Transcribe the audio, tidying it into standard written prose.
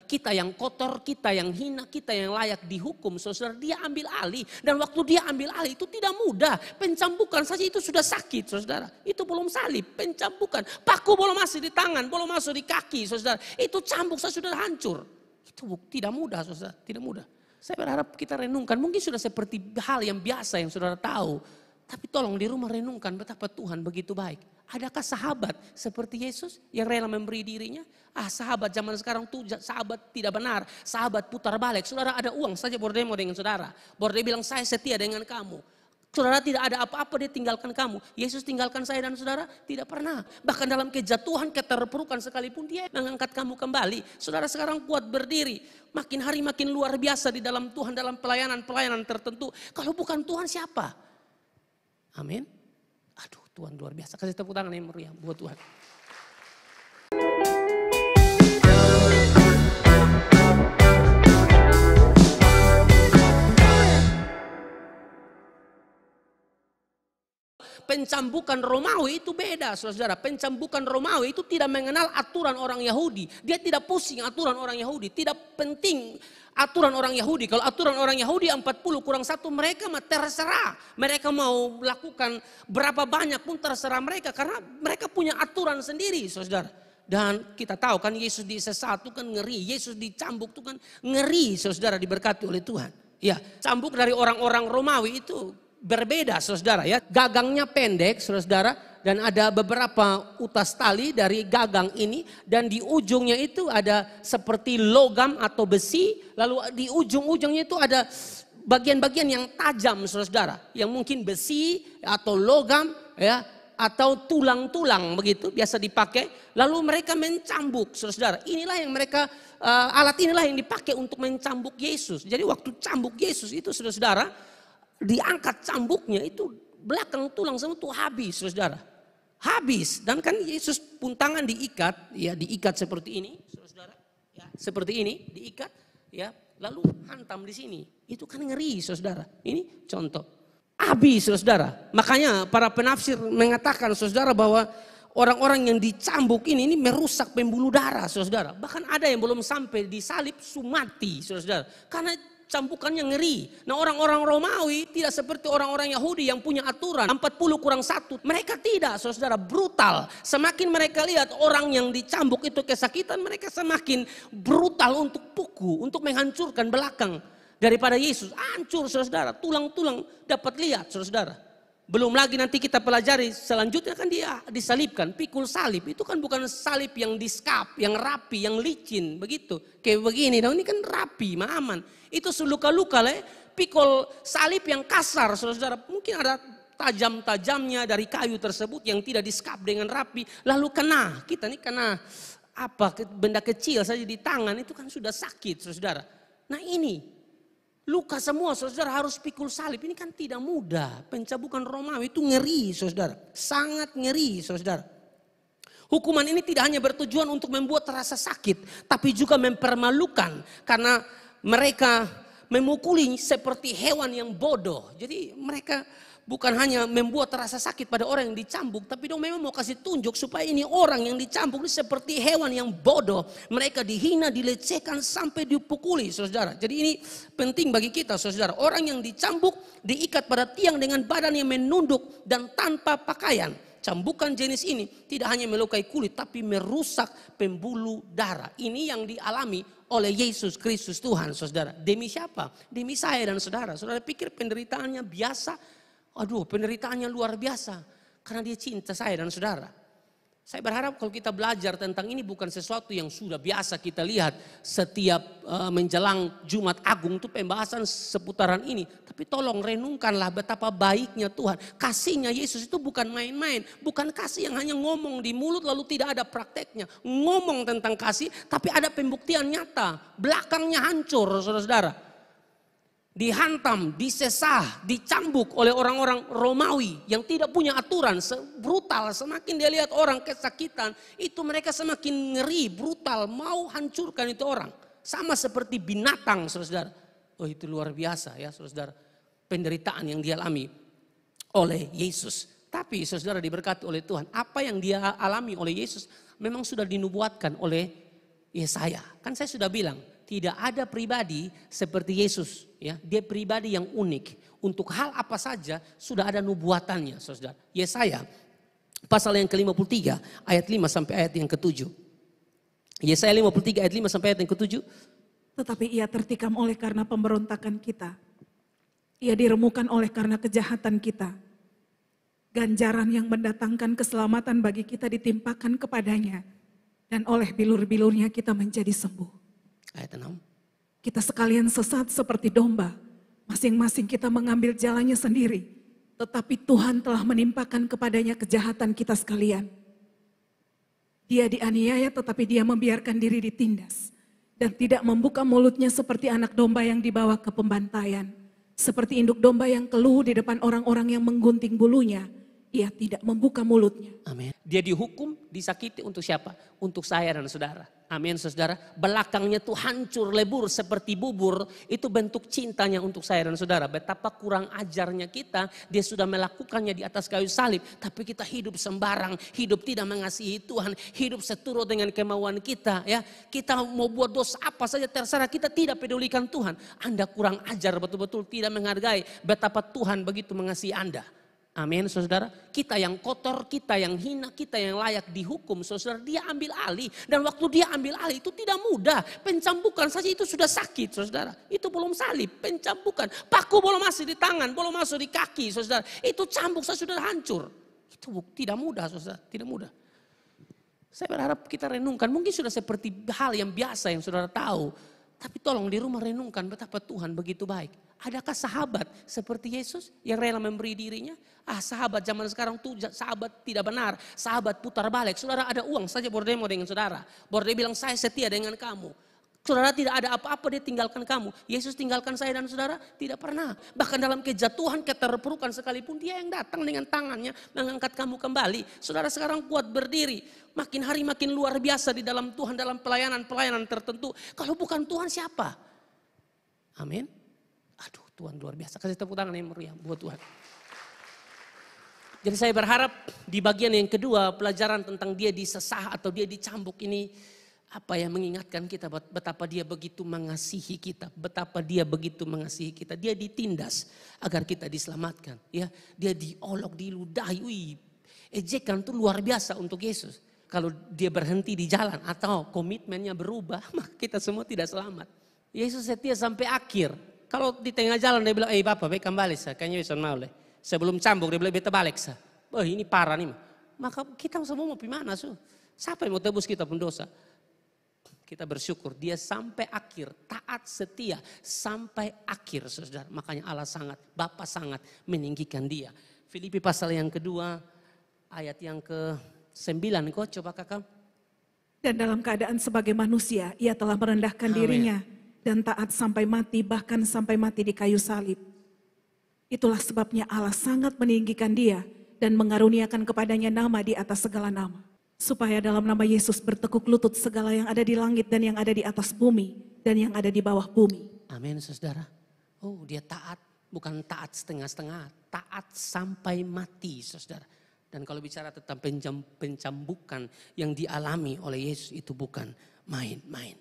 Kita yang kotor, kita yang hina, kita yang layak dihukum. Saudara, dia ambil alih. Dan waktu dia ambil alih itu tidak mudah. Pencambukan saja itu sudah sakit, saudara. Itu belum salib, pencambukan. Paku belum masuk di tangan, belum masuk di kaki, saudara. Itu cambuk saja sudah hancur. Itu tidak mudah, saudara, tidak mudah. Saya berharap kita renungkan, mungkin sudah seperti hal yang biasa yang saudara tahu. Tapi tolong di rumah renungkan betapa Tuhan begitu baik. Adakah sahabat seperti Yesus yang rela memberi dirinya? Sahabat zaman sekarang tuh sahabat tidak benar. Sahabat putar balik. Saudara ada uang saja baru dia mau dengan saudara. Baru dia bilang saya setia dengan kamu. Saudara tidak ada apa-apa dia tinggalkan kamu. Yesus tinggalkan saya dan saudara tidak pernah. Bahkan dalam kejatuhan, keterpurukan sekalipun dia mengangkat kamu kembali. Saudara sekarang kuat berdiri. Makin hari makin luar biasa di dalam Tuhan. Dalam pelayanan-pelayanan tertentu. Kalau bukan Tuhan siapa? Amin. Aduh Tuhan luar biasa. Kasih tepuk tangan yang meriah buat Tuhan. Pencambukan Romawi itu beda, saudara. Pencambukan Romawi itu tidak mengenal aturan orang Yahudi. Dia tidak pusing aturan orang Yahudi. Tidak penting aturan orang Yahudi. Kalau aturan orang Yahudi 40 kurang 1 mereka mah terserah. Mereka mau lakukan berapa banyak pun terserah mereka. Karena mereka punya aturan sendiri, saudara. Dan kita tahu kan Yesus disesat itu kan ngeri. Yesus dicambuk itu kan ngeri, saudara, diberkati oleh Tuhan. Ya, cambuk dari orang-orang Romawi itu berbeda, saudara ya. Gagangnya pendek, saudara, dan ada beberapa utas tali dari gagang ini, dan di ujungnya itu ada seperti logam atau besi, lalu di ujung-ujungnya itu ada bagian-bagian yang tajam, saudara, yang mungkin besi atau logam ya, atau tulang-tulang begitu biasa dipakai. Lalu mereka mencambuk, saudara. Inilah yang mereka alat inilah yang dipakai untuk mencambuk Yesus. Jadi waktu cambuk Yesus itu, saudara, diangkat cambuknya itu belakang tulang semua itu habis, saudara. Habis. Dan kan Yesus pun tangan diikat, ya diikat seperti ini, saudara. Ya, seperti ini diikat, ya. Lalu hantam di sini. Itu kan ngeri, saudara. Ini contoh. Habis, saudara. Makanya para penafsir mengatakan, saudara, bahwa orang-orang yang dicambuk ini merusak pembuluh darah, saudara. Bahkan ada yang belum sampai disalib mati, saudara. Karena cambukannya ngeri. Nah orang-orang Romawi tidak seperti orang-orang Yahudi yang punya aturan 40 kurang 1. Mereka tidak, saudara, brutal. Semakin mereka lihat orang yang dicambuk itu kesakitan, mereka semakin brutal untuk pukul, untuk menghancurkan belakang daripada Yesus. Hancur, saudara, tulang-tulang dapat lihat, saudara. Belum lagi nanti kita pelajari selanjutnya kan dia disalibkan, pikul salib. Itu kan bukan salib yang diskap, yang rapi, yang licin begitu. Kayak begini, nah ini kan rapi, aman. Itu luka-luka lah, pikul salib yang kasar, saudara. Mungkin ada tajam-tajamnya dari kayu tersebut yang tidak diskap dengan rapi. Lalu kena, kita nih kena apa benda kecil saja di tangan itu kan sudah sakit, saudara. Nah ini luka semua, saudara, harus pikul salib. Ini kan tidak mudah. Pencabukan Romawi itu ngeri, saudara. Sangat ngeri, saudara. Hukuman ini tidak hanya bertujuan untuk membuat terasa sakit, tapi juga mempermalukan. Karena mereka memukuli seperti hewan yang bodoh. Jadi mereka bukan hanya membuat terasa sakit pada orang yang dicambuk, tapi dong memang mau kasih tunjuk supaya ini orang yang dicambuk ini seperti hewan yang bodoh. Mereka dihina, dilecehkan sampai dipukuli, saudara. Jadi ini penting bagi kita, saudara. Orang yang dicambuk diikat pada tiang dengan badan yang menunduk dan tanpa pakaian. Cambukan jenis ini tidak hanya melukai kulit, tapi merusak pembuluh darah. Ini yang dialami oleh Yesus Kristus Tuhan, saudara. Demi siapa? Demi saya dan saudara. Saudara pikir penderitaannya biasa? Aduh, penderitaannya luar biasa. Karena dia cinta saya dan saudara. Saya berharap kalau kita belajar tentang ini bukan sesuatu yang sudah biasa kita lihat setiap menjelang Jumat Agung itu pembahasan seputaran ini. Tapi tolong renungkanlah betapa baiknya Tuhan. Kasihnya Yesus itu bukan main-main. Bukan kasih yang hanya ngomong di mulut lalu tidak ada prakteknya. Ngomong tentang kasih tapi ada pembuktian nyata. Belakangnya hancur, saudara-saudara. Dihantam, disesah, dicambuk oleh orang-orang Romawi yang tidak punya aturan, brutal. Semakin dia lihat orang kesakitan, itu mereka semakin ngeri, brutal, mau hancurkan itu orang. Sama seperti binatang, saudara. Oh itu luar biasa ya, saudara. Penderitaan yang dialami oleh Yesus. Tapi saudara diberkati oleh Tuhan, apa yang dia alami oleh Yesus memang sudah dinubuatkan oleh Yesaya. Kan saya sudah bilang, tidak ada pribadi seperti Yesus. Ya, dia pribadi yang unik. Untuk hal apa saja sudah ada nubuatannya, saudara. Yesaya pasal yang ke-53 ayat 5 sampai ayat yang ke-7. Yesaya 53 ayat 5 sampai ayat yang ke-7. Tetapi ia tertikam oleh karena pemberontakan kita. Ia diremukan oleh karena kejahatan kita. Ganjaran yang mendatangkan keselamatan bagi kita ditimpakan kepadanya. Dan oleh bilur-bilurnya kita menjadi sembuh. Ayat 6. Kita sekalian sesat seperti domba. Masing-masing kita mengambil jalannya sendiri. Tetapi Tuhan telah menimpakan kepadanya kejahatan kita sekalian. Dia dianiaya tetapi dia membiarkan diri ditindas. Dan tidak membuka mulutnya seperti anak domba yang dibawa ke pembantaian. Seperti induk domba yang keluh di depan orang-orang yang menggunting bulunya. Ia tidak membuka mulutnya. Amin. Dia dihukum, disakiti untuk siapa? Untuk saya dan saudara. Amin, saudara. Belakangnya tuh hancur lebur seperti bubur. Itu bentuk cintanya untuk saya dan saudara. Betapa kurang ajarnya kita. Dia sudah melakukannya di atas kayu salib. Tapi kita hidup sembarang. Hidup tidak mengasihi Tuhan. Hidup seturut dengan kemauan kita. Ya, kita mau buat dosa apa saja terserah. Kita tidak pedulikan Tuhan. Anda kurang ajar, betul-betul tidak menghargai betapa Tuhan begitu mengasihi Anda. Amin, saudara. Kita yang kotor, kita yang hina, kita yang layak dihukum, saudara. Dia ambil alih. Dan waktu dia ambil alih itu tidak mudah. Pencambukan saja itu sudah sakit, saudara. Itu belum salib, pencambukan. Paku belum masuk di tangan, belum masuk di kaki, saudara. Itu cambuk saja sudah hancur. Itu tidak mudah, saudara. Tidak mudah. Saya berharap kita renungkan. Mungkin sudah seperti hal yang biasa yang saudara tahu. Tapi tolong di rumah renungkan betapa Tuhan begitu baik. Adakah sahabat seperti Yesus yang rela memberi dirinya? Sahabat zaman sekarang tuh sahabat tidak benar. Sahabat putar balik. Saudara ada uang saja bordemo dengan saudara. Borde bilang saya setia dengan kamu. Saudara tidak ada apa-apa dia tinggalkan kamu. Yesus tinggalkan saya dan saudara? Tidak pernah. Bahkan dalam kejatuhan, keterpurukan sekalipun dia yang datang dengan tangannya mengangkat kamu kembali. Saudara sekarang kuat berdiri. Makin hari makin luar biasa di dalam Tuhan dalam pelayanan-pelayanan tertentu. Kalau bukan Tuhan siapa? Amin. Aduh Tuhan luar biasa. Kasih tepuk tangan yang meriah buat Tuhan. Jadi saya berharap di bagian yang kedua pelajaran tentang dia disesah atau dia dicambuk ini. Apa yang mengingatkan kita betapa dia begitu mengasihi kita. Betapa dia begitu mengasihi kita. Dia ditindas agar kita diselamatkan. Ya, dia diolok, diludahi. Ejekan itu luar biasa untuk Yesus. Kalau dia berhenti di jalan atau komitmennya berubah, maka kita semua tidak selamat. Yesus setia sampai akhir. Kalau di tengah jalan dia bilang, Bapak, baik kembali saya. Kayaknya bisa mau leh. Sebelum cambuk dia bilang, beta balik saya. Ini parah nih. Maka kita semua mau gimana? Siapa yang mau tebus kita pun dosa? Kita bersyukur dia sampai akhir, taat setia sampai akhir, saudara. Makanya Allah sangat, Bapa sangat meninggikan dia. Filipi pasal yang kedua, ayat yang ke-9, kok coba kakak. Dan dalam keadaan sebagai manusia, ia telah merendahkan dirinya dan taat sampai mati, bahkan sampai mati di kayu salib. Itulah sebabnya Allah sangat meninggikan dia dan mengaruniakan kepadanya nama di atas segala nama. Supaya dalam nama Yesus bertekuk lutut segala yang ada di langit dan yang ada di atas bumi dan yang ada di bawah bumi. Amin, saudara. Dia taat, bukan taat setengah-setengah, taat sampai mati, saudara. Dan kalau bicara tentang pencambukan yang dialami oleh Yesus itu bukan main-main.